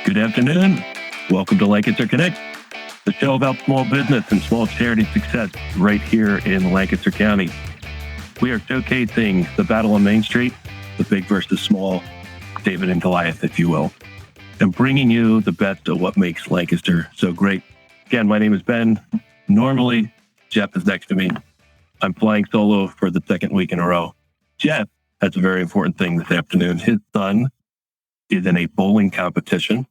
Good afternoon. Welcome to Lancaster Connect, the show about small business and small charity success right here in Lancaster County. We are showcasing the battle on Main Street, the big versus small, David and Goliath, if you will, and bringing you the best of what makes Lancaster so great. Again, my name is Ben. Normally, Jeff is next to me. I'm flying solo for the second week in a row. Jeff has a very important thing this afternoon. His son is in a bowling competition.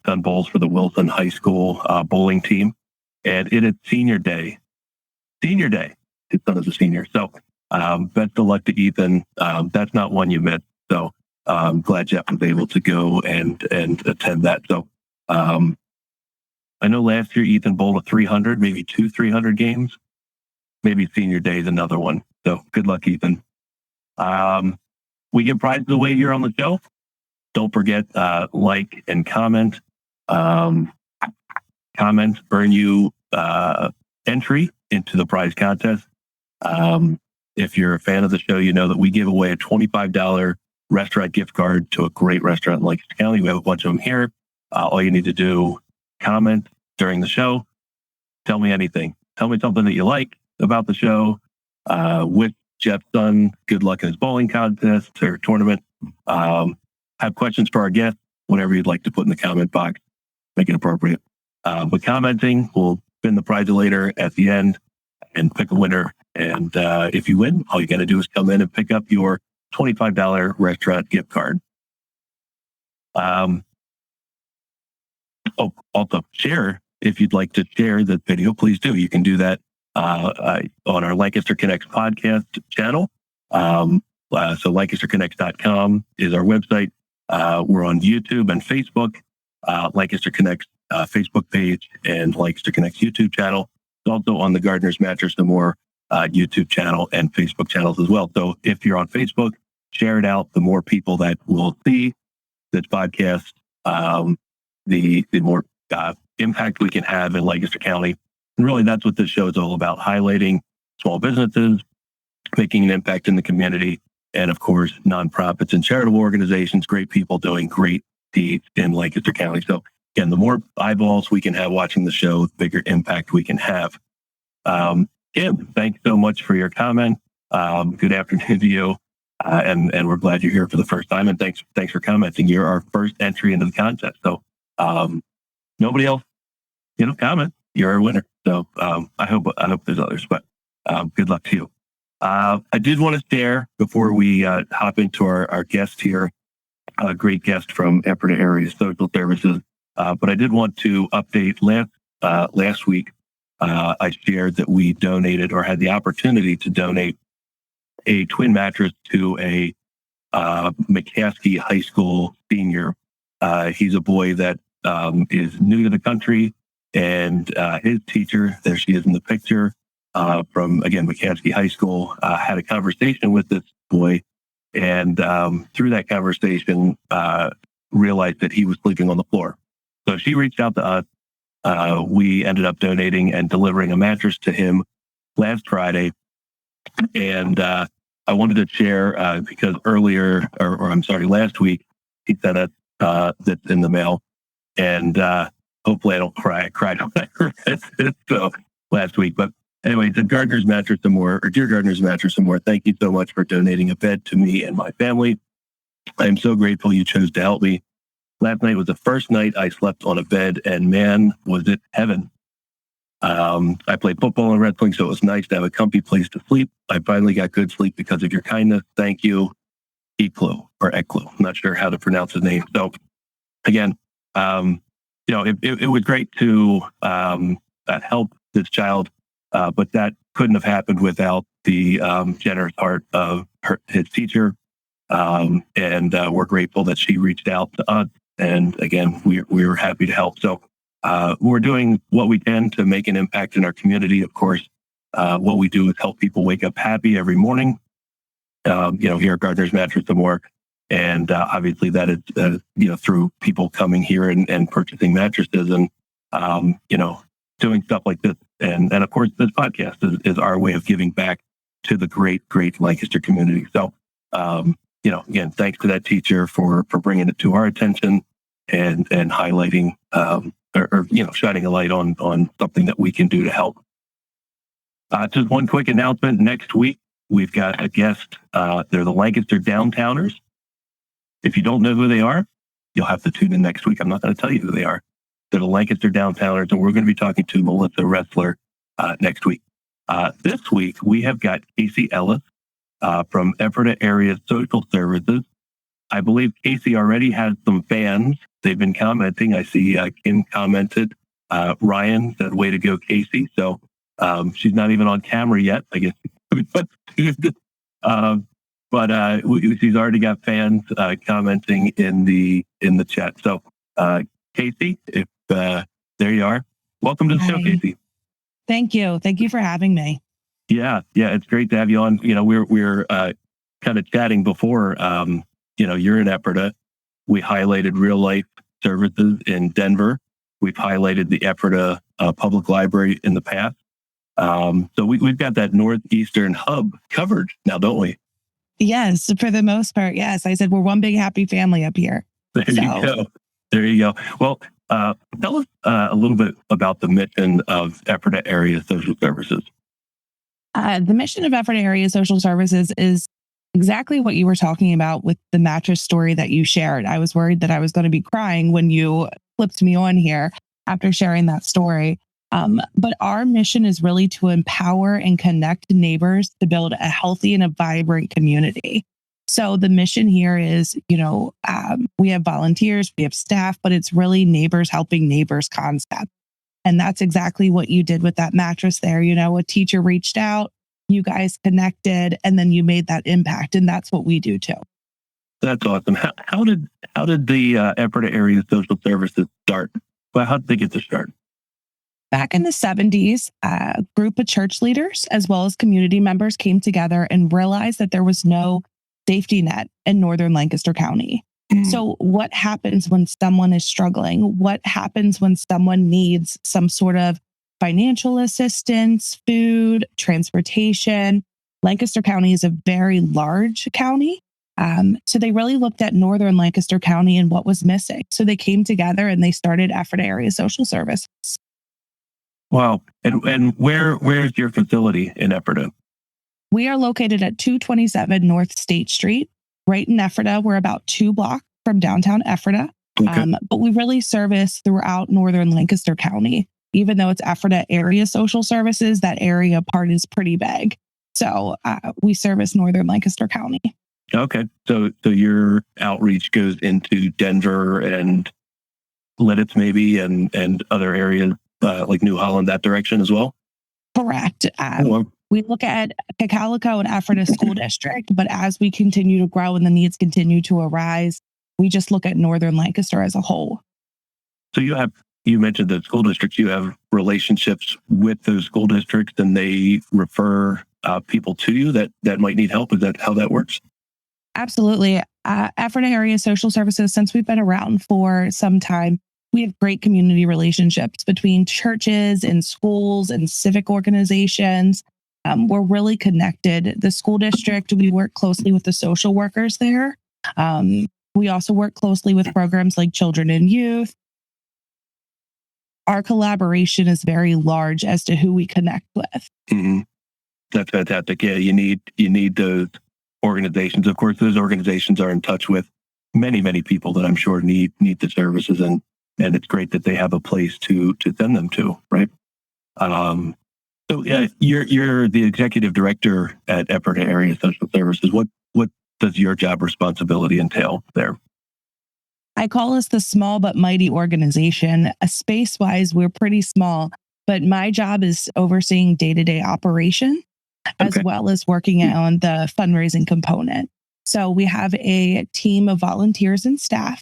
Son bowls for the Wilson High School bowling team, and it is senior day. Senior day. His son is a senior. So best of luck to Ethan. That's not one you missed. So I'm glad Jeff was able to go and attend that. So I know last year Ethan bowled a 300, maybe 300 games. Maybe senior day is another one. So good luck, Ethan. We give prizes away here on the show. Don't forget, like and comment. Comments earn you entry into the prize contest. If you're a fan of the show, you know that we give away a $25 restaurant gift card to a great restaurant in Lancaster County. We have a bunch of them here. All you need to do, comment during the show. Tell me anything. Tell me something that you like about the show. Wish Jeff's son good luck in his bowling contest or tournament. Have questions for our guests, whatever you'd like to put in the comment box, make it appropriate. But commenting, we'll spin the prize later at the end and pick a winner. And if you win, all you got to do is come in and pick up your $25 restaurant gift card. Also share, if you'd like to share the video, please do. You can do that on our Lancaster Connects podcast channel. So LancasterConnects.com is our website. We're on YouTube and Facebook, Lancaster Connects Facebook page and Lancaster Connects YouTube channel. It's also on the Gardener's Mattress and More YouTube channel and Facebook channels as well. So if you're on Facebook, share it out. The more people that will see this podcast, the more impact we can have in Lancaster County. And really, that's what this show is all about, highlighting small businesses, making an impact in the community, and of course, nonprofits and charitable organizations, great people doing great deeds in Lancaster County. So again, the more eyeballs we can have watching the show, the bigger impact we can have. Kim, thanks so much for your comment. Good afternoon to you. And we're glad you're here for the first time. And thanks for commenting. You're our first entry into the contest. So nobody else, comment. You're our winner. So I hope there's others, but good luck to you. I did want to share before we hop into our guest here, a great guest from Ephrata Area Social Services. But I did want to update last week. I shared that we donated or had the opportunity to donate a twin mattress to a McCaskey High School senior. He's a boy that is new to the country, and his teacher, there she is in the picture, from, again, McCaskey High School, had a conversation with this boy, and through that conversation, realized that he was sleeping on the floor. So she reached out to us. We ended up donating and delivering a mattress to him last Friday. And I wanted to share, because last week, he sent us that's in the mail. And hopefully I don't cry. I cried when I read it last week. But anyway, the Gardener's Mattress and More, or Dear Gardener's Mattress and More, thank you so much for donating a bed to me and my family. I am so grateful you chose to help me. Last night was the first night I slept on a bed, and man, was it heaven. I played football and wrestling, so it was nice to have a comfy place to sleep. I finally got good sleep because of your kindness. Thank you, Eklo. I'm not sure how to pronounce his name. So again, it was great to help this child, but that couldn't have happened without the generous heart of his teacher. And we're grateful that she reached out to us. And again, we were happy to help. So we're doing what we can to make an impact in our community. Of course, what we do is help people wake up happy every morning. Here at Gardener's Mattress and More. And obviously that is, through people coming here and purchasing mattresses and, doing stuff like this. And of course, this podcast is our way of giving back to the great Lancaster community. So, again, thanks to that teacher for bringing it to our attention. and highlighting or shining a light on something that we can do to help. Just one quick announcement. Next week, we've got a guest. They're the Lancaster Downtowners. If you don't know who they are, you'll have to tune in next week. I'm not going to tell you who they are. They're the Lancaster Downtowners, and we're going to be talking to Melissa Ressler next week. This week, we have got Casey Ellis from Ephrata Area Social Services. I believe Casey already has some fans. They've been commenting. I see Kim commented. Ryan said, "Way to go, Casey." So she's not even on camera yet, I guess. But she's already got fans commenting in the chat. So Casey, if there you are, welcome to the show, Casey. Thank you. Thank you for having me. Yeah, it's great to have you on. We're kind of chatting before. You're in Ephrata. We highlighted real life services in Denver. We've highlighted the Ephrata Public Library in the past. So we've got that northeastern hub covered now, don't we? Yes, for the most part. Yes, I said we're one big happy family up here. There you go. Well, tell us a little bit about the mission of Ephrata Area Social Services. The mission of Ephrata Area Social Services is exactly what you were talking about with the mattress story that you shared. I was worried that I was going to be crying when you flipped me on here after sharing that story. But our mission is really to empower and connect neighbors to build a healthy and a vibrant community. So the mission here is, we have volunteers, we have staff, but it's really neighbors helping neighbors concept. And that's exactly what you did with that mattress there. A teacher reached out, you guys connected, and then you made that impact. And that's what we do too. That's awesome. How did the Ephrata Area Social Services start? Well, how did they get to start? Back in the 70s, a group of church leaders as well as community members came together and realized that there was no safety net in northern Lancaster County. So what happens when someone is struggling? What happens when someone needs some sort of financial assistance, food, transportation? Lancaster County is a very large county. So they really looked at northern Lancaster County and what was missing. So they came together and they started Ephrata Area Social Services. Wow. And where's your facility in Ephrata? We are located at 227 North State Street, right in Ephrata. We're about 2 blocks from downtown Ephrata. Okay. But we really service throughout northern Lancaster County. Even though it's Ephrata Area Social Services, that area part is pretty big. So we service northern Lancaster County. Okay. So your outreach goes into Denver and Lititz maybe and other areas like New Holland, that direction as well? Correct. We look at Cacalico and Ephrata School District, but as we continue to grow and the needs continue to arise, we just look at northern Lancaster as a whole. So you mentioned the school districts, you have relationships with those school districts and they refer people to you that might need help. Is that how that works? Absolutely. Ephrata Area Social Services, since we've been around for some time, we have great community relationships between churches and schools and civic organizations. We're really connected. The school district, we work closely with the social workers there. We also work closely with programs like Children and Youth. Our collaboration is very large as to who we connect with. Mm-hmm. That's fantastic. Yeah, you need those organizations. Of course, those organizations are in touch with many, many people that I'm sure need the services, and it's great that they have a place to send them to, right? So yeah, you're the executive director at Ephrata Area Social Services. What does your job responsibility entail there? I call us the small but mighty organization. Space-wise, we're pretty small, but my job is overseeing day-to-day operation as well as working on the fundraising component. So we have a team of volunteers and staff.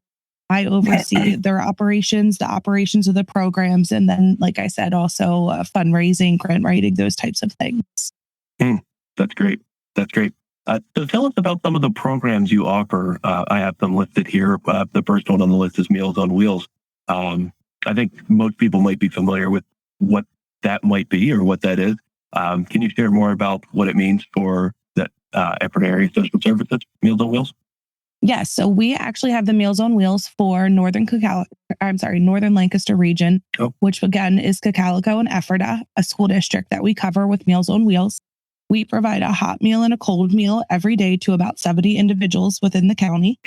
I oversee their operations, the operations of the programs, and then, like I said, also fundraising, grant writing, those types of things. That's great. That's great. So tell us about some of the programs you offer. I have them listed here. The first one on the list is Meals on Wheels. I think most people might be familiar with what that might be or what that is. Can you share more about what it means for that Ephrata Area Social Services, Meals on Wheels? Yes. So we actually have the Meals on Wheels for Northern Lancaster region, which again is Cocalico and Ephrata, a school district that we cover with Meals on Wheels. We provide a hot meal and a cold meal every day to about 70 individuals within the county.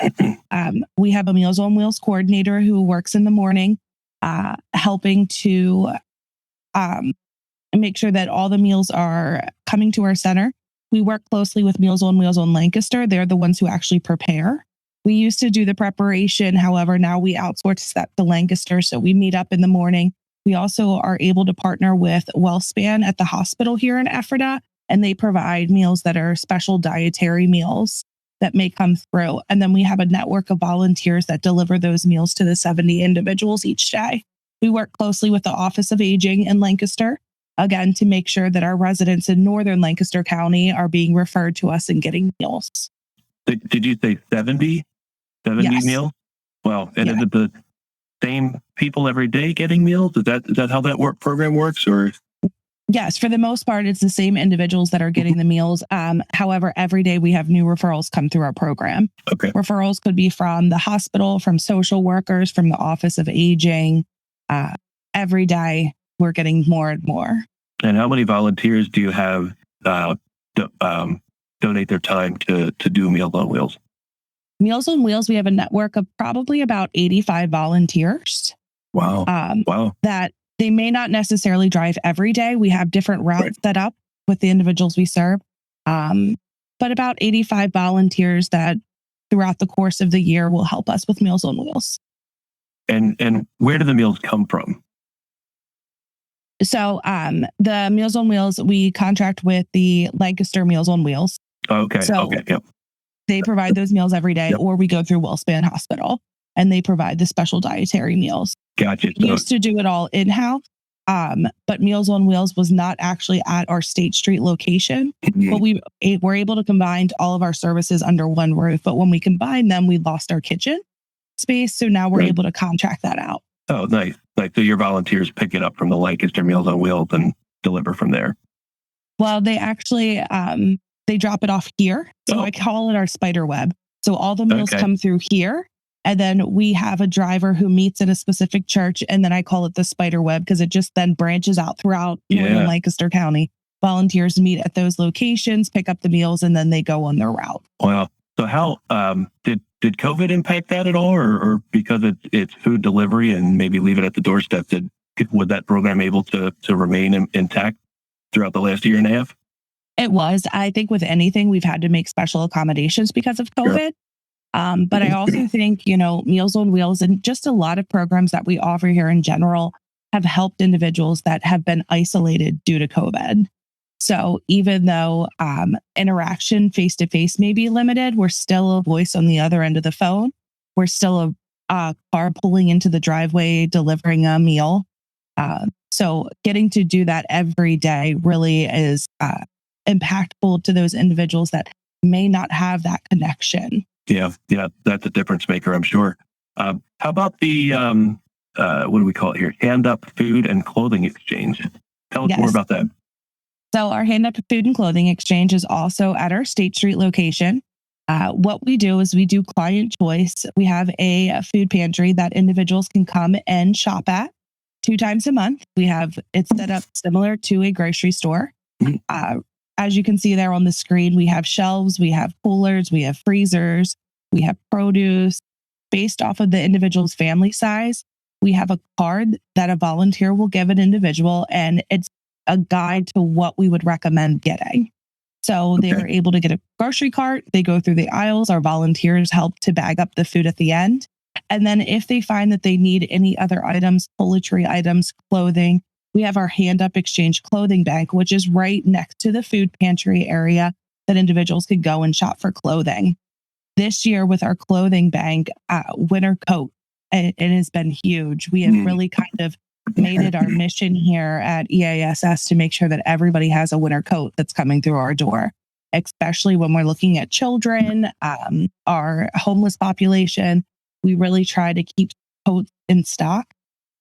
We have a Meals on Wheels coordinator who works in the morning, helping to make sure that all the meals are coming to our center. We work closely with Meals on Wheels on Lancaster. They're the ones who actually prepare. We used to do the preparation. However, now we outsource that to Lancaster. So we meet up in the morning. We also are able to partner with WellSpan at the hospital here in Ephrata, and they provide meals that are special dietary meals that may come through. And then we have a network of volunteers that deliver those meals to the 70 individuals each day. We work closely with the Office of Aging in Lancaster, again, to make sure that our residents in Northern Lancaster County are being referred to us and getting meals. Did you say 70? 70 Yes. meals? Wow. And is it the same people every day getting meals? Is that how that program works? Or yes, for the most part, it's the same individuals that are getting the meals. However, every day we have new referrals come through our program. Okay. Referrals could be from the hospital, from social workers, from the Office of Aging. Every day we're getting more and more. And how many volunteers do you have donate their time to do Meals on Wheels? Meals on Wheels, we have a network of probably about 85 volunteers. Wow. Wow. That they may not necessarily drive every day. We have different routes set up with the individuals we serve. But about 85 volunteers that throughout the course of the year will help us with Meals on Wheels. And where do the meals come from? So the Meals on Wheels, we contract with the Lancaster Meals on Wheels. Okay. So okay. Yep. They provide those meals every day, Yep. or we go through WellSpan Hospital and they provide the special dietary meals. Gotcha. We used to do it all in-house, but Meals on Wheels was not actually at our State Street location. But we were able to combine all of our services under one roof. But when we combined them, we lost our kitchen space. So now we're able to contract that out. Oh, nice. Like, so your volunteers pick it up from the Lancaster Meals on Wheels and deliver from there. Well, they actually, they drop it off here. So I call it our spider web. So all the meals come through here. And then we have a driver who meets in a specific church. And then I call it the spider web because it just then branches out throughout Northern Lancaster County. Volunteers meet at those locations, pick up the meals, and then they go on their route. Wow. So how did COVID impact that at all? Or because it's food delivery and maybe leave it at the doorstep, was that program able to remain intact throughout the last year and a half? It was. I think with anything, we've had to make special accommodations because of COVID. But I also think, Meals on Wheels and just a lot of programs that we offer here in general have helped individuals that have been isolated due to COVID. So even though interaction face-to-face may be limited, we're still a voice on the other end of the phone. We're still a car pulling into the driveway, delivering a meal. So getting to do that every day really is impactful to those individuals that may not have that connection. Yeah, that's a difference maker, I'm sure. How about the, what do we call it here? Hand Up Food and Clothing Exchange. Tell us more about that. So our Hand Up Food and Clothing Exchange is also at our State Street location. What we do is we do client choice. We have a food pantry that individuals can come and shop at 2 times a month. It's set up similar to a grocery store. As you can see there on the screen, we have shelves, we have coolers, we have freezers, we have produce. Based off of the individual's family size, we have a card that a volunteer will give an individual, and it's a guide to what we would recommend getting. So they're able to get a grocery cart. They go through the aisles. Our volunteers help to bag up the food at the end. And then if they find that they need any other items, toiletry items, clothing, we have our Hand Up Exchange clothing bank, which is right next to the food pantry area that individuals could go and shop for clothing. This year with our clothing bank, winter coat, it has been huge. We have really kind of made it our mission here at EASS to make sure that everybody has a winter coat that's coming through our door, especially when we're looking at children, our homeless population. We really try to keep coats in stock.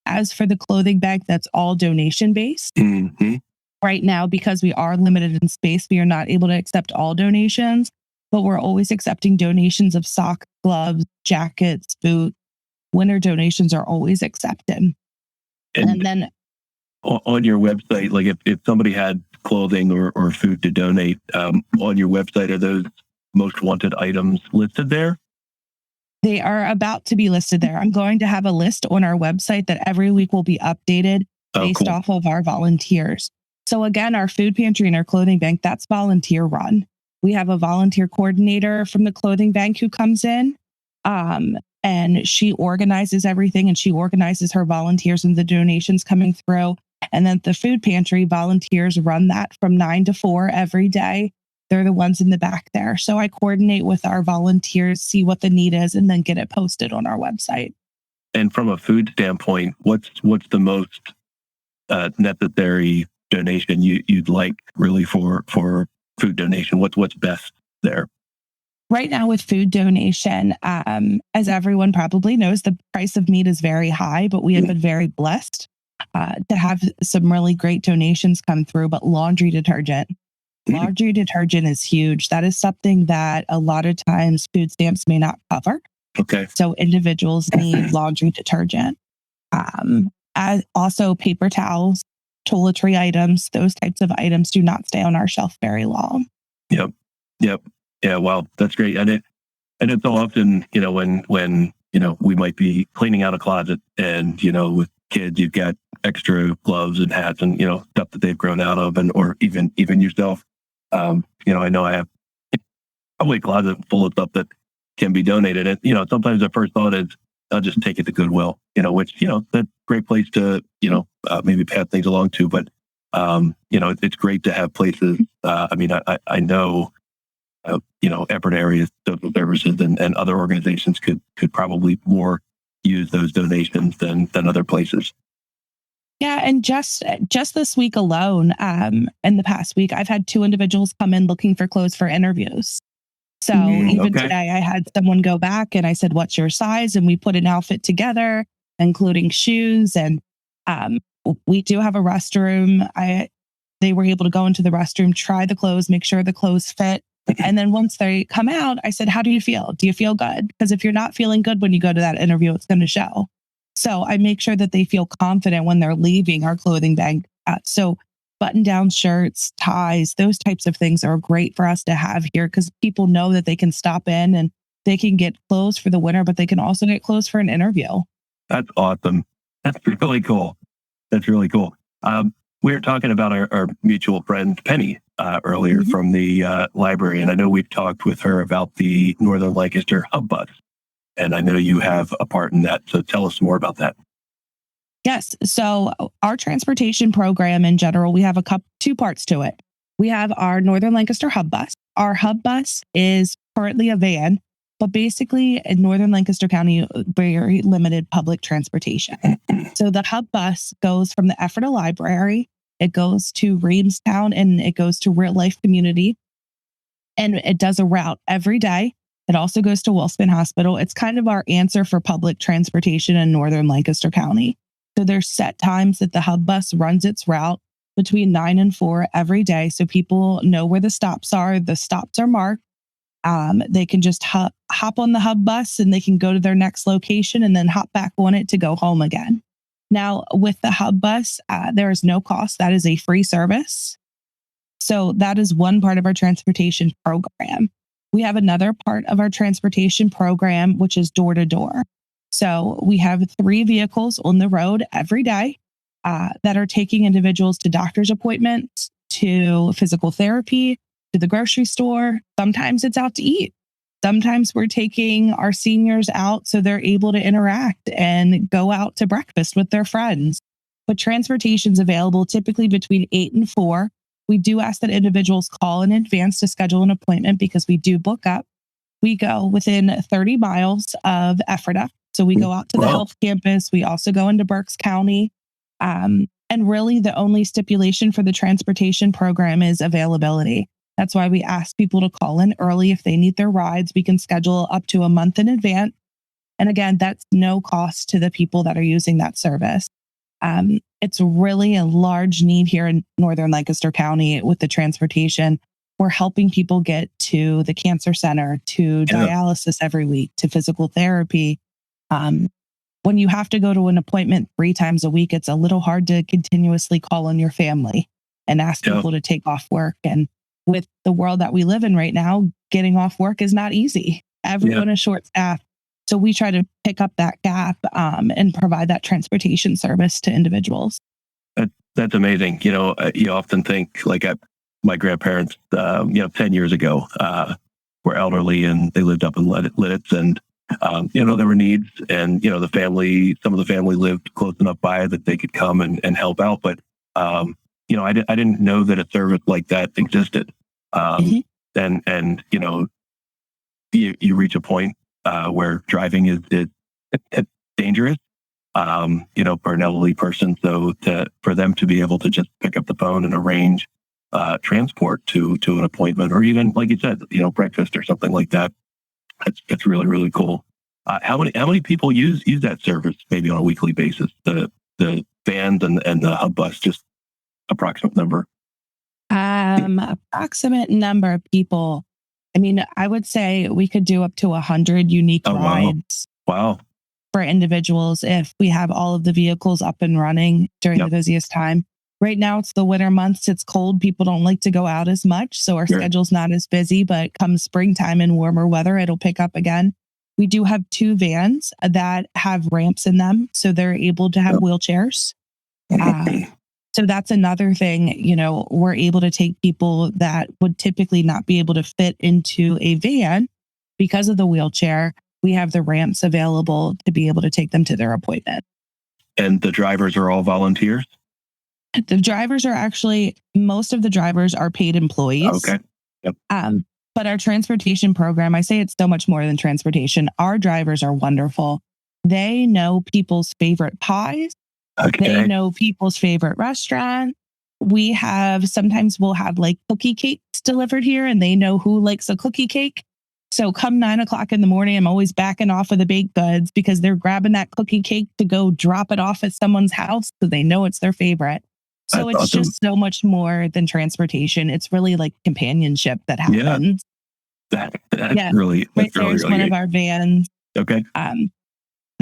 As for the clothing bag, that's all donation based. Right now, because we are limited in space, we are not able to accept all donations. but we're always accepting donations of socks, gloves, jackets, boots. Winter donations are always accepted. And then on your website, like if somebody had clothing or food to donate, on your website, are those most wanted items listed there? they are about to be listed there. I'm going to have a list on our website that every week will be updated based Cool. off of our volunteers. So again, our food pantry and our clothing bank, that's volunteer run. We have a volunteer coordinator from the clothing bank who comes in, and she organizes everything, and she organizes her volunteers and the donations coming through. And then the food pantry volunteers run that from 9 to 4 every day. They're the ones in the back there. So I coordinate with our volunteers, see what the need is, and then get it posted on our website. And from a food standpoint, what's the most necessary donation you'd like really for food donation? What's best there? Right now with food donation, as everyone probably knows, the price of meat is very high, but we have been very blessed to have some really great donations come through. But laundry detergent is huge. That is something that a lot of times food stamps may not cover. Okay. So individuals need laundry detergent. As also paper towels, toiletry items, those types of items do not stay on our shelf very long. Yep. Yeah, wow, that's great. And it's so often, when we might be cleaning out a closet and, with kids, you've got extra gloves and hats and, stuff that they've grown out of, and or even yourself. I know I have probably a closet full of stuff that can be donated. And, sometimes the first thought is, I'll just take it to Goodwill, which, that's a great place to, maybe pass things along to. But, it's great to have places. I know, Ephrata Area Social Services and other organizations could probably more use those donations than other places. Yeah, and just this week alone, in the past week, I've had 2 individuals come in looking for clothes for interviews. So even today, I had someone go back and I said, "What's your size?" And we put an outfit together, including shoes. And we do have a restroom. They were able to go into the restroom, try the clothes, make sure the clothes fit. And then once they come out, I said, "How do you feel? Do you feel good?" Because if you're not feeling good when you go to that interview, it's going to show. So I make sure that they feel confident when they're leaving our clothing bank. So button-down shirts, ties, those types of things are great for us to have here because people know that they can stop in and they can get clothes for the winter, but they can also get clothes for an interview. That's awesome. That's really cool. We were talking about our mutual friend, Penny, earlier from the library. And I know we've talked with her about the Northern Lancaster Hub Bus. And I know you have a part in that. So tell us more about that. Yes. So our transportation program in general, we have 2 parts to it. We have our Northern Lancaster Hub Bus. Our Hub Bus is currently a van, but basically in Northern Lancaster County, very limited public transportation. So the Hub Bus goes from the Ephrata Library, it goes to Reamstown, and it goes to Real Life Community. And it does a route every day. It also goes to Wilson Hospital. It's kind of our answer for public transportation in Northern Lancaster County. So there's set times that the Hub Bus runs its route between 9 and 4 every day. So people know where the stops are. The stops are marked. They can just hop on the Hub Bus and they can go to their next location and then hop back on it to go home again. Now, with the Hub Bus, there is no cost. That is a free service. So that is one part of our transportation program. We have another part of our transportation program, which is door to door. So we have 3 vehicles on the road every day that are taking individuals to doctor's appointments, to physical therapy, to the grocery store. Sometimes it's out to eat. Sometimes we're taking our seniors out so they're able to interact and go out to breakfast with their friends. But transportation's available typically between 8 and 4. We do ask that individuals call in advance to schedule an appointment because we do book up. We go within 30 miles of Ephrata. So we go out to the health campus. We also go into Berks County. And really the only stipulation for the transportation program is availability. That's why we ask people to call in early if they need their rides. We can schedule up to a month in advance. And again, that's no cost to the people that are using that service. It's really a large need here in Northern Lancaster County with the transportation. we're helping people get to the cancer center, to dialysis every week, to physical therapy. When you have to go to an appointment 3 times a week, it's a little hard to continuously call on your family and ask people to take off work. And with the world that we live in right now, getting off work is not easy. Everyone is short staffed. So we try to pick up that gap and provide that transportation service to individuals. That's amazing. You often think like my grandparents, 10 years ago, were elderly and they lived up in Lititz, and there were needs, and some of the family lived close enough by that they could come and help out. But I didn't know that a service like that existed. And you reach a point where driving is dangerous, for an elderly person. So for them to be able to just pick up the phone and arrange transport to an appointment, or even, like you said, breakfast or something like that, that's really, really cool. How many people use that service maybe on a weekly basis? The vans and the hub bus, just approximate number. Approximate number of people. I mean, I would say we could do up to 100 unique rides. Wow. For individuals if we have all of the vehicles up and running during the busiest time. Right now, it's the winter months. It's cold. People don't like to go out as much. So our schedule's not as busy, but come springtime and warmer weather, it'll pick up again. We do have 2 vans that have ramps in them. So they're able to have wheelchairs. So that's another thing, we're able to take people that would typically not be able to fit into a van because of the wheelchair. We have the ramps available to be able to take them to their appointment. And the drivers are all volunteers? The drivers are most of the drivers are paid employees. Okay. Yep. But our transportation program, I say it's so much more than transportation. Our drivers are wonderful. They know people's favorite pies. Okay. They know people's favorite restaurant. Sometimes we'll have like cookie cakes delivered here, and they know who likes a cookie cake. So come 9 o'clock in the morning, I'm always backing off of the baked goods because they're grabbing that cookie cake to go drop it off at someone's house because they know it's their favorite. So That's it's awesome. just so much more than transportation. It's really like companionship that happens. That's really there's one great. Of our vans. Okay.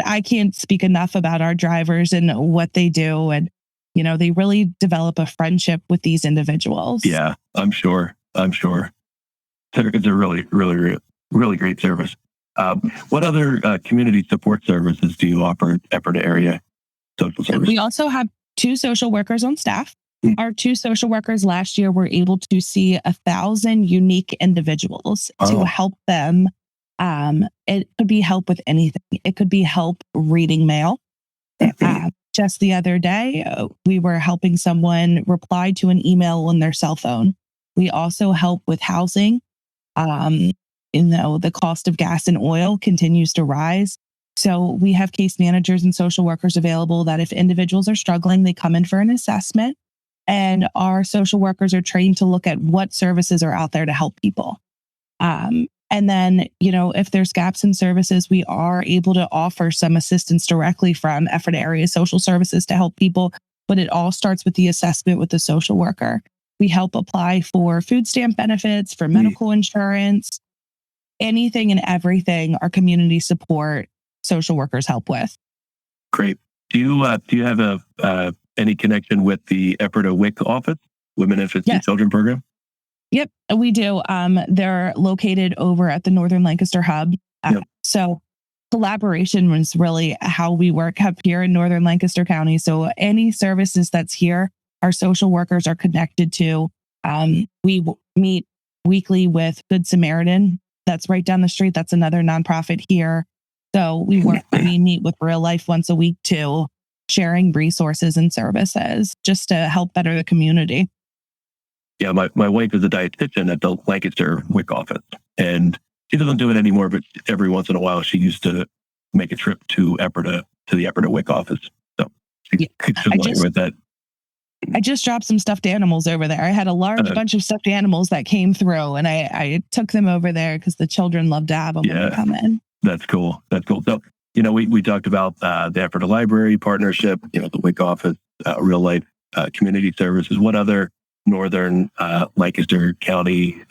I can't speak enough about our drivers and what they do. And, they really develop a friendship with these individuals. Yeah, I'm sure. It's a really, really, really great service. What other community support services do you offer at Ephrata Area Social Services? We also have 2 social workers on staff. Our 2 social workers last year were able to see 1,000 unique individuals to help them. It could be help with anything. It could be help reading mail. Just the other day, we were helping someone reply to an email on their cell phone. We also help with housing. The cost of gas and oil continues to rise. So we have case managers and social workers available that if individuals are struggling, they come in for an assessment, and our social workers are trained to look at what services are out there to help people. And then, if there's gaps in services, we are able to offer some assistance directly from Ephrata Area Social Services to help people. But it all starts with the assessment with the social worker. We help apply for food stamp benefits, for medical insurance, anything and everything our community support social workers help with. Great. Do you have any connection with the Ephrata WIC office, Women, Infants, and Children program? Yep, we do. They're located over at the Northern Lancaster hub. So collaboration was really how we work up here in Northern Lancaster County. So any services that's here, our social workers are connected to. We meet weekly with Good Samaritan. That's right down the street. That's another nonprofit here. So we meet with Real Life once a week too, sharing resources and services just to help better the community. Yeah, my wife is a dietitian at the Lancaster WIC office, and she doesn't do it anymore, but every once in a while she used to make a trip to the Ephrata WIC office. So she's familiar with that. I just dropped some stuffed animals over there. I had a large bunch of stuffed animals that came through, and I took them over there because the children love to have them when they come in. That's cool. So, we talked about the Ephrata Library partnership, the WIC office, Real Life Community Services. What other northern Lancaster County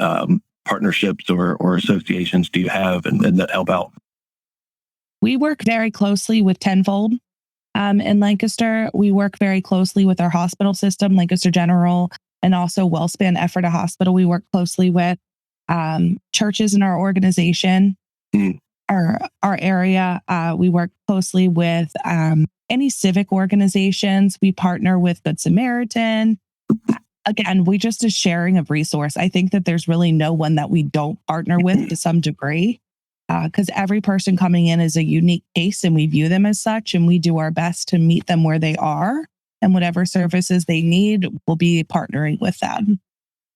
partnerships or associations do you have and that help out? We work very closely with Tenfold in Lancaster. We work very closely with our hospital system, Lancaster General, and also WellSpan Ephrata Hospital. We work closely with churches in our organization, our area. We work closely with any civic organizations. We partner with Good Samaritan. Again, we just a sharing of resource. I think that there's really no one that we don't partner with to some degree, because every person coming in is a unique case and we view them as such, and we do our best to meet them where they are, and whatever services they need, we'll be partnering with them.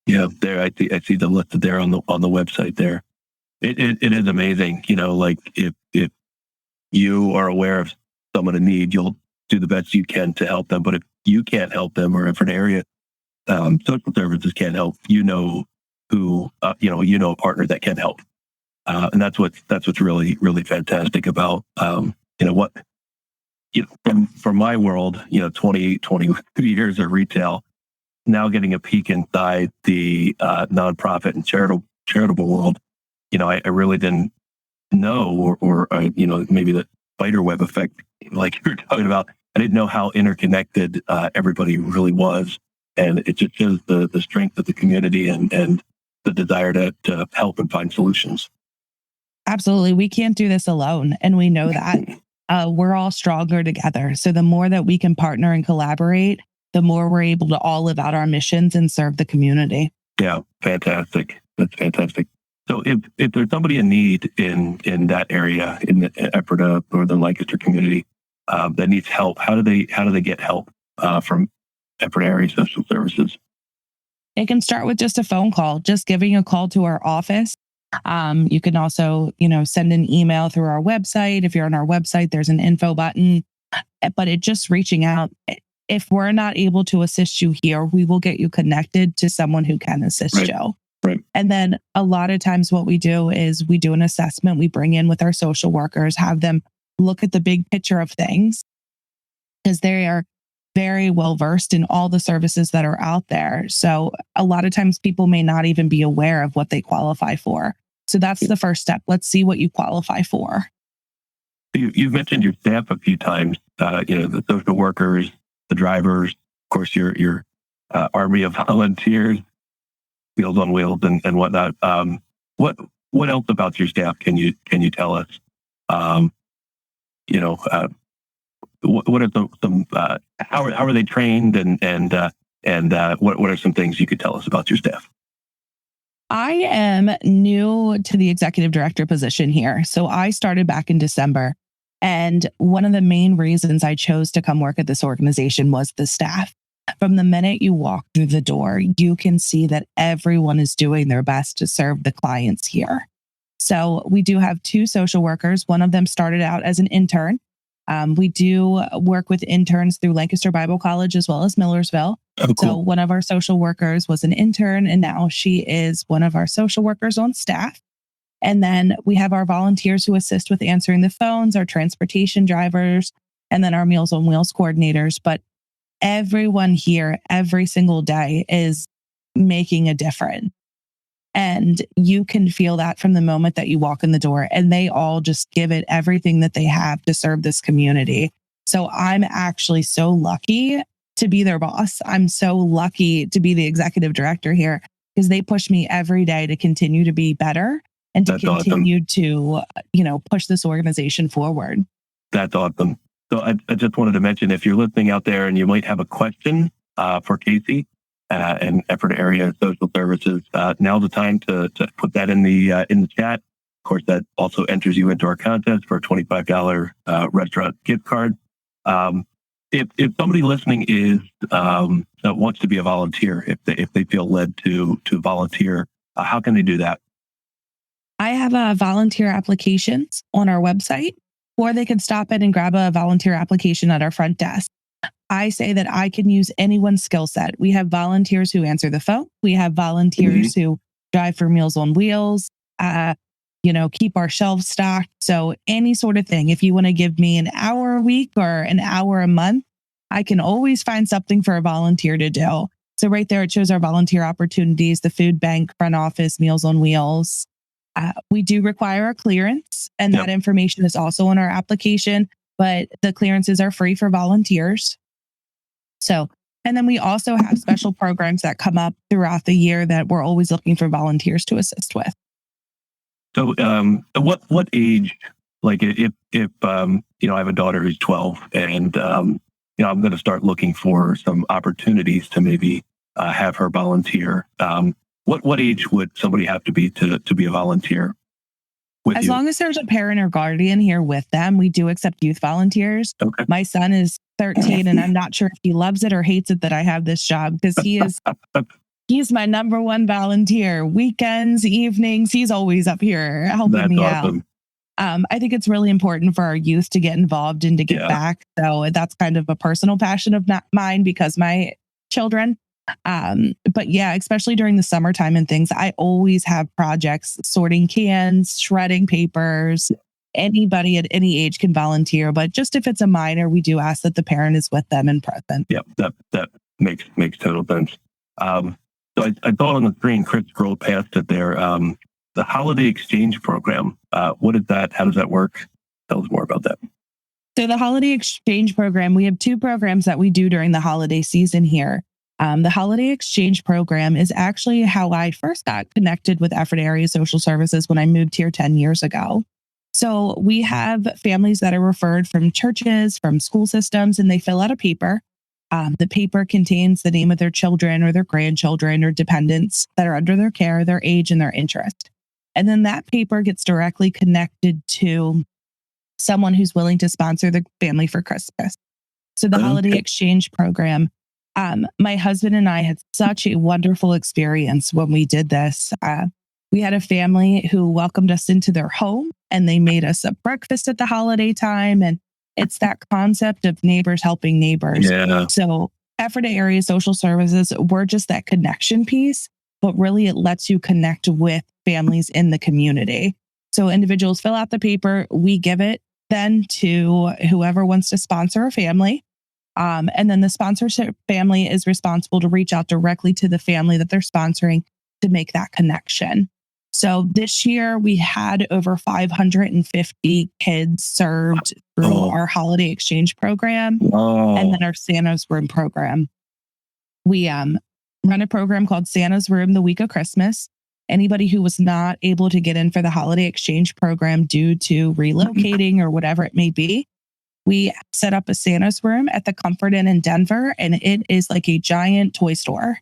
Yeah, there I see the list there on the website there. It is amazing, like if you are aware of someone in need, you'll do the best you can to help them. But if you can't help them, or if an area social services can't help, who a partner that can help, and that's what's really really fantastic about from my world, 22 years of retail, now getting a peek inside the nonprofit and charitable world. I really didn't know, or maybe the spider web effect, like you were talking about. I didn't know how interconnected everybody really was, and it just shows the strength of the community and the desire to help and find solutions. Absolutely. We can't do this alone. And we know that we're all stronger together. So the more that we can partner and collaborate, the more we're able to all live out our missions and serve the community. Yeah, fantastic. That's fantastic. So if there's somebody in need in that area, in the Ephrata or the Lancaster community, that needs help, how do they get help from Ephrata Area Social Services? It can start with just a phone call, just giving a call to our office. You can also, send an email through our website. If you're on our website, there's an info button, but it just reaching out. If we're not able to assist you here, we will get you connected to someone who can assist you. Right. And then a lot of times what we do is we do an assessment. We bring in with our social workers, have them look at the big picture of things, because they are very well versed in all the services that are out there. So a lot of times people may not even be aware of what they qualify for. So that's the first step. Let's see what you qualify for. You've mentioned your staff a few times, the social workers, the drivers, of course, your army of volunteers, Meals on Wheels and whatnot. What else about your staff can you tell us? What are some how are they trained and what are some things you could tell us about your staff? I am new to the executive director position here. So I started back in December. And one of the main reasons I chose to come work at this organization was the staff. From the minute you walk through the door, you can see that everyone is doing their best to serve the clients here. So we do have 2 social workers. One of them started out as an intern. We do work with interns through Lancaster Bible College as well as Millersville. Oh, cool. So one of our social workers was an intern, and now she is one of our social workers on staff. And then we have our volunteers who assist with answering the phones, our transportation drivers, and then our Meals on Wheels coordinators. But everyone here, every single day, is making a difference. And you can feel that from the moment that you walk in the door, and they all just give it everything that they have to serve this community. So I'm actually so lucky to be their boss. I'm so lucky to be the executive director here, because they push me every day to continue to be better and to continue to, push this organization forward. That's awesome. So I just wanted to mention, if you're listening out there and you might have a question for Casey, and Ephrata Area Social Services, now's the time to put that in the chat. Of course, that also enters you into our contest for a $25 restaurant gift card. If somebody listening wants to be a volunteer, if they feel led to volunteer, how can they do that? I have volunteer applications on our website, or they can stop in and grab a volunteer application at our front desk. I say that I can use anyone's skill set. We have volunteers who answer the phone. We have volunteers who drive for Meals on Wheels, keep our shelves stocked. So any sort of thing. If you want to give me an hour a week or an hour a month, I can always find something for a volunteer to do. So right there, it shows our volunteer opportunities, the food bank, front office, Meals on Wheels. We do require a clearance, and that information is also on our application, but the clearances are free for volunteers. So, and then we also have special programs that come up throughout the year that we're always looking for volunteers to assist with. So, what age? Like, if I have a daughter who's 12, and I'm going to start looking for some opportunities to maybe have her volunteer. What age would somebody have to be to be a volunteer with as you? long as there's a parent or guardian here with them, we do accept youth volunteers. Okay. My son is 13, and I'm not sure if he loves it or hates it that I have this job, because he's my number one volunteer. Weekends, evenings, he's always up here helping me awesome. out. I think it's really important for our youth to get involved and to give back. So that's kind of a personal passion of mine, because my children. But yeah, especially during the summertime and things, I always have projects, sorting cans, shredding papers. Anybody at any age can volunteer, but just if it's a minor, we do ask that the parent is with them and present. Yep, that makes total sense. So I thought on the screen, Chris scrolled past it there. The holiday exchange program. What is that? How does that work? Tell us more about that. So the holiday exchange program, we have two programs that we do during the holiday season here. The holiday exchange program is actually how I first got connected with Ephrata Area Social Services when I moved here 10 years ago. So we have families that are referred from churches, from school systems, and they fill out a paper. The paper contains the name of their children or their grandchildren or dependents that are under their care, their age, and their interest. And then that paper gets directly connected to someone who's willing to sponsor the family for Christmas. So the holiday exchange program, my husband and I had such a wonderful experience when we did this. We had a family who welcomed us into their home, and they made us a breakfast at the holiday time. And it's that concept of neighbors helping neighbors. Yeah. So Ephrata Area Social Services, we're just that connection piece, but really it lets you connect with families in the community. So individuals fill out the paper, we give it then to whoever wants to sponsor a family. And then the sponsorship family is responsible to reach out directly to the family that they're sponsoring to make that connection. So this year we had over 550 kids served through our holiday exchange program and then our Santa's Room program. We run a program called Santa's Room the week of Christmas. Anybody who was not able to get in for the holiday exchange program due to relocating or whatever it may be, we set up a Santa's Room at the Comfort Inn in Denver, and it is like a giant toy store.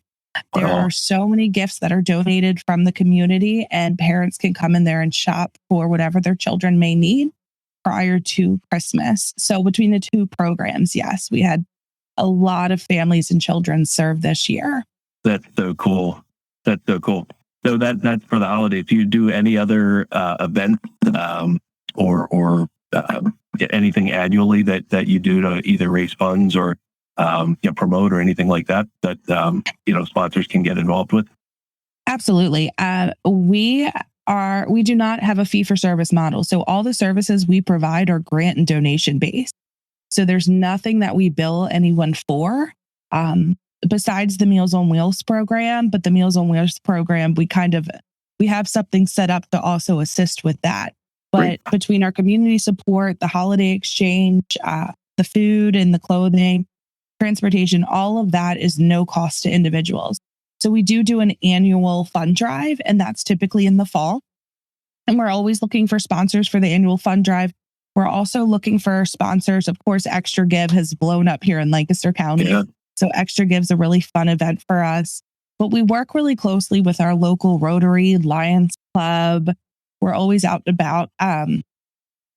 There are so many gifts that are donated from the community, and parents can come in there and shop for whatever their children may need prior to Christmas. So between the two programs, yes, we had a lot of families and children served this year. That's so cool. That's so cool. So that's for the holidays. Do you do any other events or anything annually that you do to either raise funds or promote or anything like that sponsors can get involved with? Absolutely. We do not have a fee for service model. So all the services we provide are grant and donation based. So there's nothing that we bill anyone for besides the Meals on Wheels program. But the Meals on Wheels program, we have something set up to also assist with that. But between our community support, the holiday exchange, the food and the clothing, transportation, all of that is no cost to individuals. So we do an annual fund drive, and that's typically in the fall. And we're always looking for sponsors for the annual fund drive. We're also looking for sponsors. Of course, Extra Give has blown up here in Lancaster County. Yeah. So Extra Give's a really fun event for us. But we work really closely with our local Rotary, Lions Club. We're always out and about.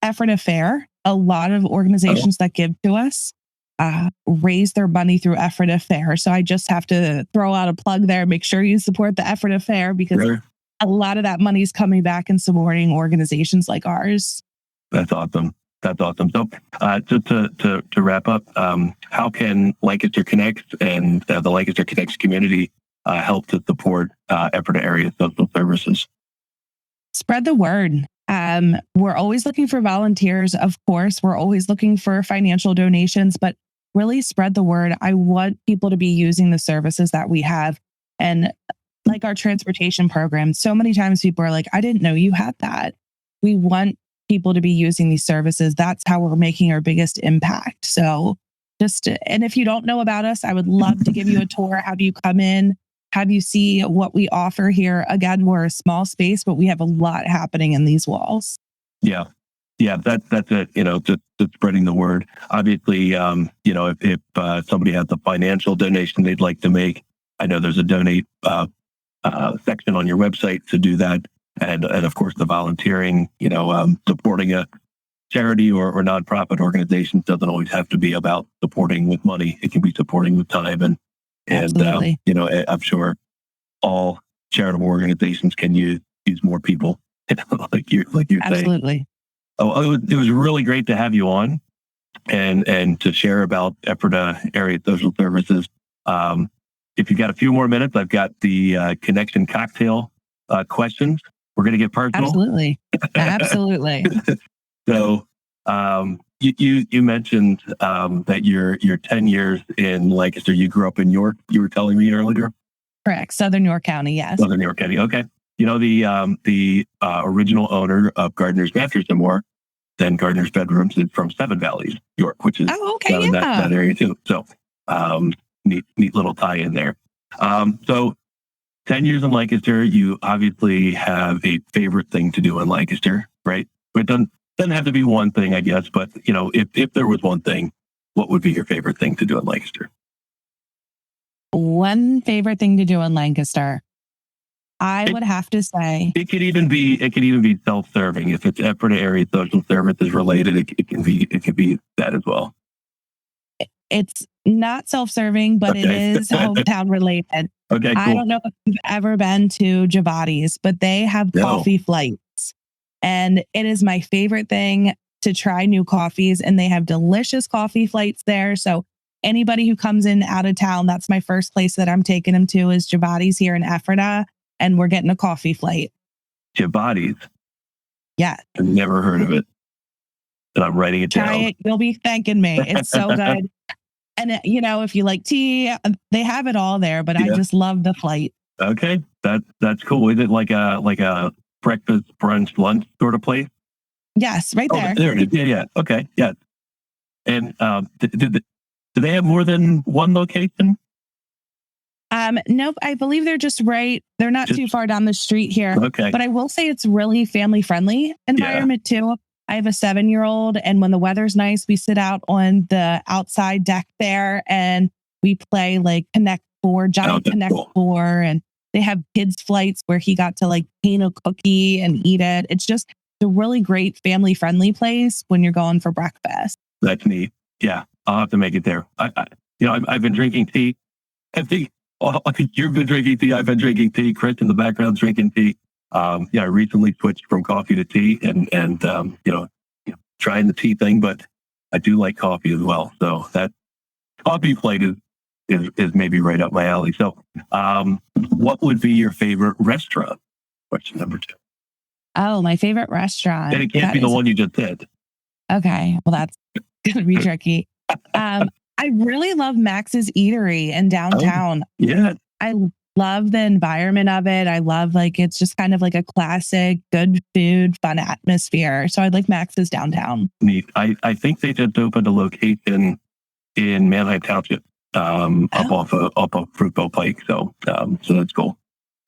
Ephrata Fair, a lot of organizations that give to us raise their money through Ephrata Fair. So I just have to throw out a plug there. Make sure you support the Ephrata Fair, because a lot of that money is coming back and supporting organizations like ours. That's awesome. That's awesome. So just to wrap up, how can Lancaster Connects and the Lancaster Connects community help to support Ephrata Area Social Services? Spread the word. We're always looking for volunteers. Of course, we're always looking for financial donations, but really spread the word. I want people to be using the services that we have. And like our transportation program, so many times people are like, I didn't know you had that. We want people to be using these services. That's how we're making our biggest impact. So and if you don't know about us, I would love to give you a tour, have you come in, have you see what we offer here. Again, we're a small space, but we have a lot happening in these walls. Yeah. Yeah, that's it. Just spreading the word. Obviously, if somebody has a financial donation they'd like to make, I know there's a donate section on your website to do that, and of course the volunteering. Supporting a charity or nonprofit organization doesn't always have to be about supporting with money. It can be supporting with time, and Absolutely. I'm sure all charitable organizations can use more people, like you're saying. Absolutely. Oh, it was really great to have you on and to share about Ephrata Area Social Services. If you've got a few more minutes, I've got the Connection Cocktail questions. We're going to get personal. Absolutely. Absolutely. So you mentioned that you're 10 years in Lancaster. You grew up in York, you were telling me earlier? Correct. Southern York County, yes. Southern York County, okay. The original owner of Gardner's Mattress and More, then Gardner's Bedrooms, is from Seven Valleys, York, which is in that area too. So neat little tie in there. So 10 years in Lancaster, you obviously have a favorite thing to do in Lancaster, right? It doesn't have to be one thing, I guess, but if there was one thing, what would be your favorite thing to do in Lancaster? One favorite thing to do in Lancaster, I would have to say it could even be self-serving. If it's Ephrata Area Social Services related, it can be that as well. It's not self-serving, but It is hometown related. Okay, cool. I don't know if you've ever been to Javati's, but they have coffee flights, and it is my favorite thing to try new coffees, and they have delicious coffee flights there. So anybody who comes in out of town, that's my first place that I'm taking them to is Javati's here in Ephrata. And we're getting a coffee flight. Javati's? Yeah. I've never heard of it. And I'm writing it down. Try it. You'll be thanking me. It's so good. And, if you like tea, they have it all there, but I just love the flight. Okay. That's cool. Is it like a breakfast, brunch, lunch sort of place? Yes, right there. There it is. Yeah. Okay. Yeah. And do they have more than one location? Nope. I believe they're just right. They're not too far down the street here. Okay. But I will say it's really family friendly environment too. I have a 7-year-old, and when the weather's nice, we sit out on the outside deck there and we play like Connect Four, Giant Connect Four, and they have kids flights where he got to like paint a cookie and eat it. It's just a really great family friendly place when you're going for breakfast. That's neat. Yeah, I'll have to make it there. I've been drinking tea. I think you've been drinking tea. I've been drinking tea. Chris in the background's drinking tea. I recently switched from coffee to tea, and trying the tea thing, but I do like coffee as well. So that coffee plate is maybe right up my alley. So, what would be your favorite restaurant? Question number 2. Oh, my favorite restaurant. And it can't be the one you just said. Okay, well that's gonna be tricky. I really love Max's Eatery in downtown. Yeah. I love the environment of it. I love it's just kind of like a classic, good food, fun atmosphere. So I'd like Max's downtown. Neat. I think they just opened a location in Manheim Township, up of Fruitville Pike. So that's cool.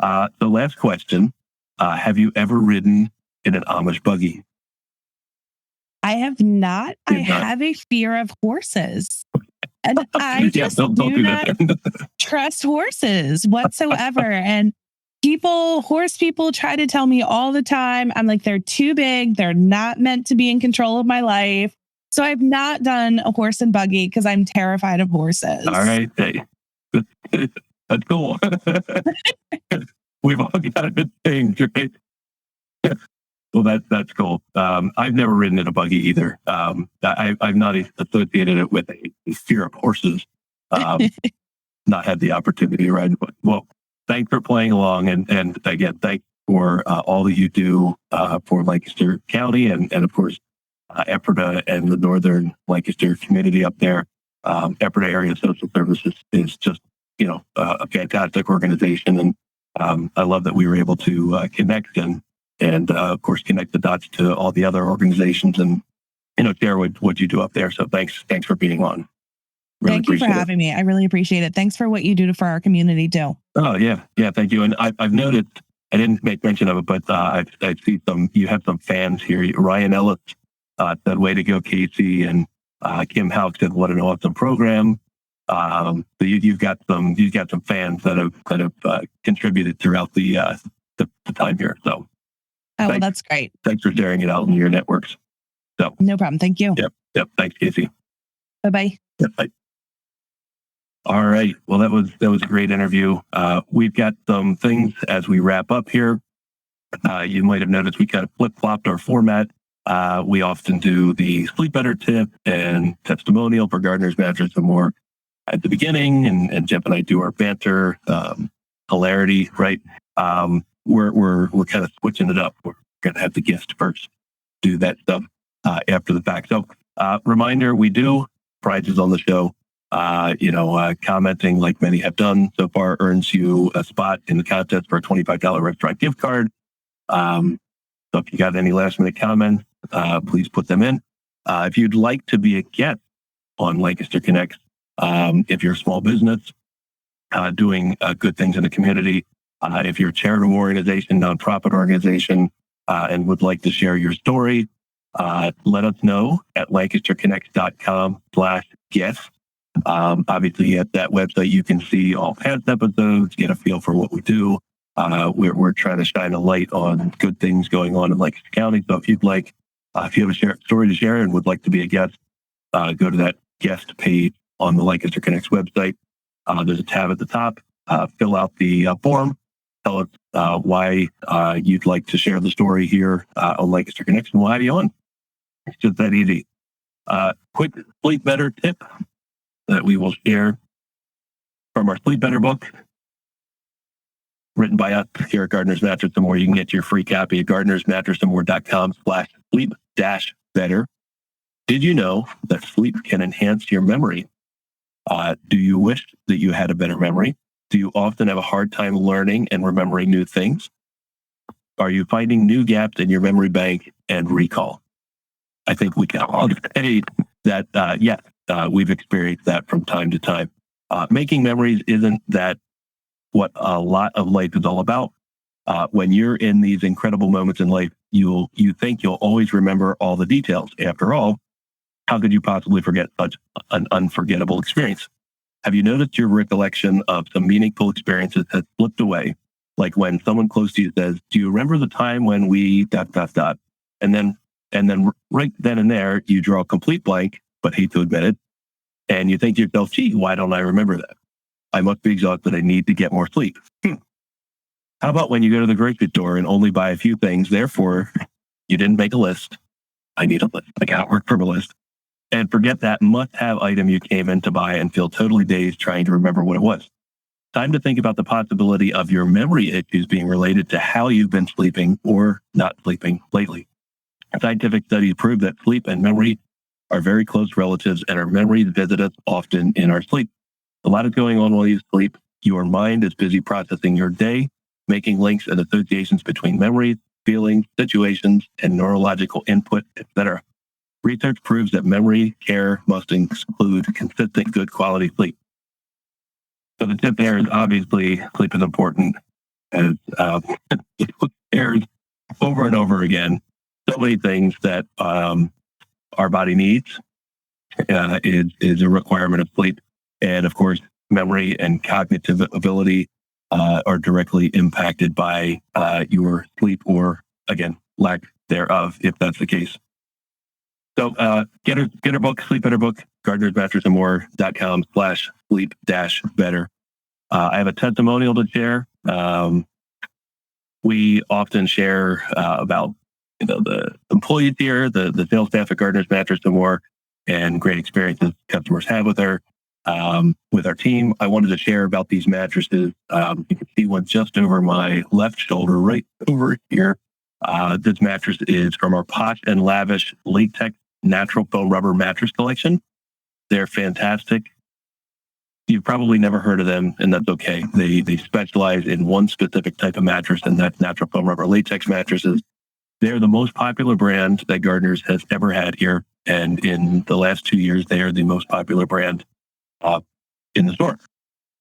The last question, have you ever ridden in an Amish buggy? I have not. I have a fear of horses. And I just do not trust horses whatsoever. And horse people try to tell me all the time, I'm like, they're too big. They're not meant to be in control of my life. So I've not done a horse and buggy because I'm terrified of horses. All right. Hey, that's cool. We've all got a good thing, right? Well, that's cool. I've never ridden in a buggy either. I've not associated it with a fear of horses. Not had the opportunity to ride. But, well, thanks for playing along, and again, thanks for all that you do for Lancaster County and of course Ephrata and the northern Lancaster community up there. Ephrata Area Social Services is just, a fantastic organization. And I love that we were able to connect and of course, connect the dots to all the other organizations and, share what you do up there. So thanks for being on. Really Thank you for having me. I really appreciate it. Thanks for what you do for our community too. Oh, yeah. Yeah, thank you. And I've noticed, I didn't make mention of it, but I see you have some fans here. Ryan Ellis said, way to go, Casey. And Kim Houck said, what an awesome program. So you've got some fans that have contributed throughout the time here. So well, that's great. Thanks for sharing it out in your networks. So no problem. Thank you. Yep. Thanks, Casey. Bye-bye. Yep, bye. All right. Well, that was a great interview. We've got some things as we wrap up here. You might have noticed we kind of flip-flopped our format. We often do the Sleep Better tip and testimonial for Gardner's Mattress and More at the beginning, and Jeff and I do our banter, hilarity, right? We're kind of switching it up. We're going to have the guest first do that stuff after the fact. So, reminder: we do prizes on the show. Commenting like many have done so far earns you a spot in the contest for a $25 restaurant gift card. So if you got any last minute comments, please put them in. If you'd like to be a guest on Lancaster Connects, if you're a small business doing good things in the community, if you're a charitable organization, nonprofit organization, and would like to share your story, let us know at lancasterconnects.com/guest. Obviously, at that website, you can see all past episodes, get a feel for what we do. We're trying to shine a light on good things going on in Lancaster County. So if you'd like, if you have a story to share and would like to be a guest, go to that guest page on the Lancaster Connects website. There's a tab at the top. Fill out the form. Tell us why you'd like to share the story here on Lancaster Connects and why you're on. It's just that easy. Quick Sleep Better tip that we will share from our Sleep Better book, written by us here at Gardner's Mattress and More. You can get your free copy at gardnersmattressandmore.com/sleep-better. Did you know that sleep can enhance your memory? Do you wish that you had a better memory? Do you often have a hard time learning and remembering new things? Are you finding new gaps in your memory bank and recall? I think we can all say that, yes. We've experienced that from time to time. Making memories isn't that what a lot of life is all about. When you're in these incredible moments in life, you think you'll always remember all the details. After all, how could you possibly forget such an unforgettable experience? Have you noticed your recollection of some meaningful experiences has slipped away? Like when someone close to you says, "Do you remember the time when we ... And then right then and there, you draw a complete blank, but hate to admit it. And you think to yourself, gee, why don't I remember that? I must be exhausted. I need to get more sleep. How about when you go to the grocery store and only buy a few things, therefore you didn't make a list? I need a list. I got to work from a list. And forget that must-have item you came in to buy and feel totally dazed trying to remember what it was. Time to think about the possibility of your memory issues being related to how you've been sleeping or not sleeping lately. Scientific studies prove that sleep and memory are very close relatives, and our memories visit us often in our sleep. A lot is going on while you sleep. Your mind is busy processing your day, making links and associations between memories, feelings, situations, and neurological input, etc. Research proves that memory care must include consistent, good quality sleep. So the tip there is obviously sleep is important, as it airs over and over again. So many things that our body needs is a requirement of sleep. And of course, memory and cognitive ability are directly impacted by your sleep or, again, lack thereof, if that's the case. So get our book, Sleep Better book, gardnersmattressandmore.com/sleep-better. I have a testimonial to share. We often share about the employees here, the sales staff at Gardner's Mattress and More, and great experiences customers have with our team. I wanted to share about these mattresses. You can see one just over my left shoulder, right over here. This mattress is from our Posh and Lavish Latex Natural Foam Rubber Mattress Collection. They're fantastic. You've probably never heard of them, and that's okay. They specialize in one specific type of mattress, and that's natural foam rubber latex mattresses. They're the most popular brand that Gardner's has ever had here. And in the last 2 years, they are the most popular brand in the store.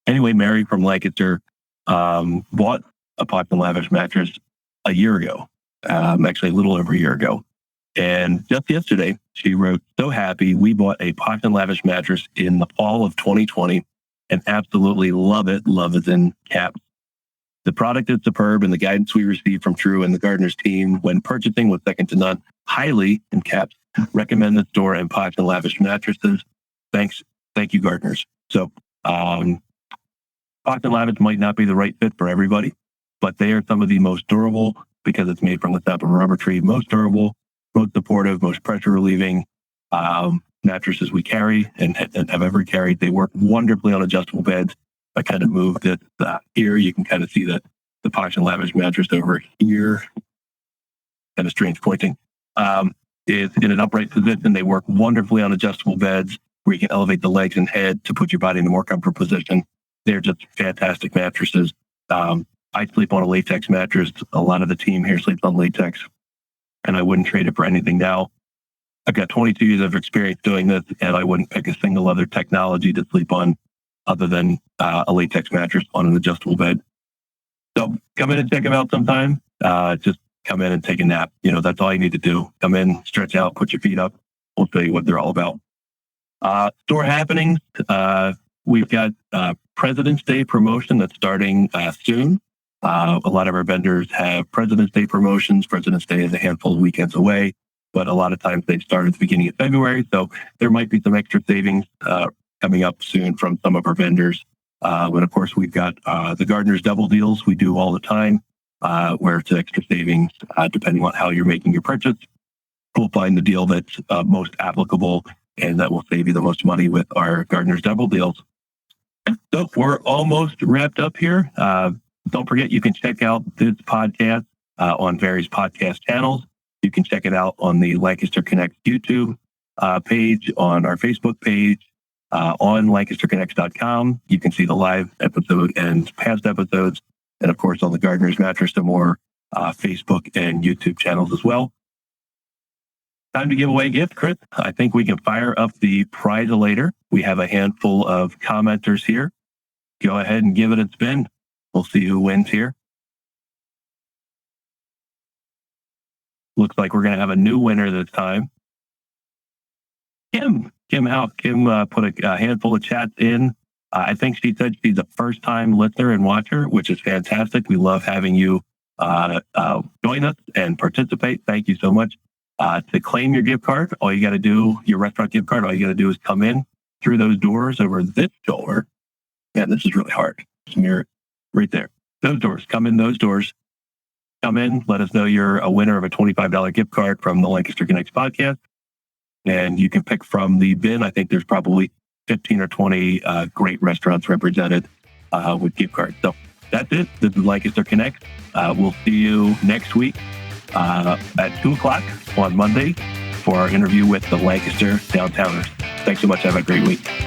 Anyway, Mary from Lancaster bought a Posh and Lavish mattress a year ago, actually a little over a year ago. And just yesterday, she wrote, "So happy we bought a Posh and Lavish mattress in the fall of 2020 and absolutely love it. Love is in caps. The product is superb, and the guidance we received from Drew and the Gardner's team when purchasing was second to none. Highly, in caps, recommend the store and Posh and Lavish mattresses. Thanks. Thank you, Gardner's." So, Posh and Lavish might not be the right fit for everybody, but they are some of the most durable, because it's made from the sap of a rubber tree, most durable, most supportive, most pressure relieving mattresses we carry and have ever carried. They work wonderfully on adjustable beds. I kind of moved it here. You can kind of see that the Posh and Lavish mattress over here, kind of strange pointing, is in an upright position. They work wonderfully on adjustable beds where you can elevate the legs and head to put your body in a more comfortable position. They're just fantastic mattresses. I sleep on a latex mattress. A lot of the team here sleeps on latex, and I wouldn't trade it for anything now. I've got 22 years of experience doing this, and I wouldn't pick a single other technology to sleep on other than a latex mattress on an adjustable bed. So come in and check them out sometime. Just come in and take a nap. That's all you need to do. Come in, stretch out, put your feet up. We'll tell you what they're all about. Store happenings. We've got President's Day promotion that's starting soon. A lot of our vendors have President's Day promotions. President's Day is a handful of weekends away, but a lot of times they start at the beginning of February. So there might be some extra savings coming up soon from some of our vendors. But of course, we've got the Gardner's double deals we do all the time, where it's extra savings depending on how you're making your purchase. We'll find the deal that's most applicable and that will save you the most money with our Gardner's double deals. So we're almost wrapped up here. Don't forget, you can check out this podcast on various podcast channels. You can check it out on the Lancaster Connect YouTube page, on our Facebook page, on LancasterConnects.com. You can see the live episode and past episodes, and of course on the Gardner's Mattress to More Facebook and YouTube channels as well. Time to give away a gift, Chris. I think we can fire up the prize-elator. We have a handful of commenters here. Go ahead and give it a spin. We'll see who wins here. Looks like we're going to have a new winner this time. Kim put a handful of chats in. I think she said she's a first-time listener and watcher, which is fantastic. We love having you join us and participate. Thank you so much. To claim your gift card, your restaurant gift card, all you got to do is come in through those doors over this door. Man, this is really hard. Mirror right there. Those doors. Come in those doors. Come in. Let us know you're a winner of a $25 gift card from the Lancaster Connects podcast. And you can pick from the bin. I think there's probably 15 or 20 great restaurants represented with gift cards. So that's it. This is Lancaster Connects. We'll see you next week at 2 o'clock on Monday for our interview with the Lancaster Downtowners. Thanks so much. Have a great week.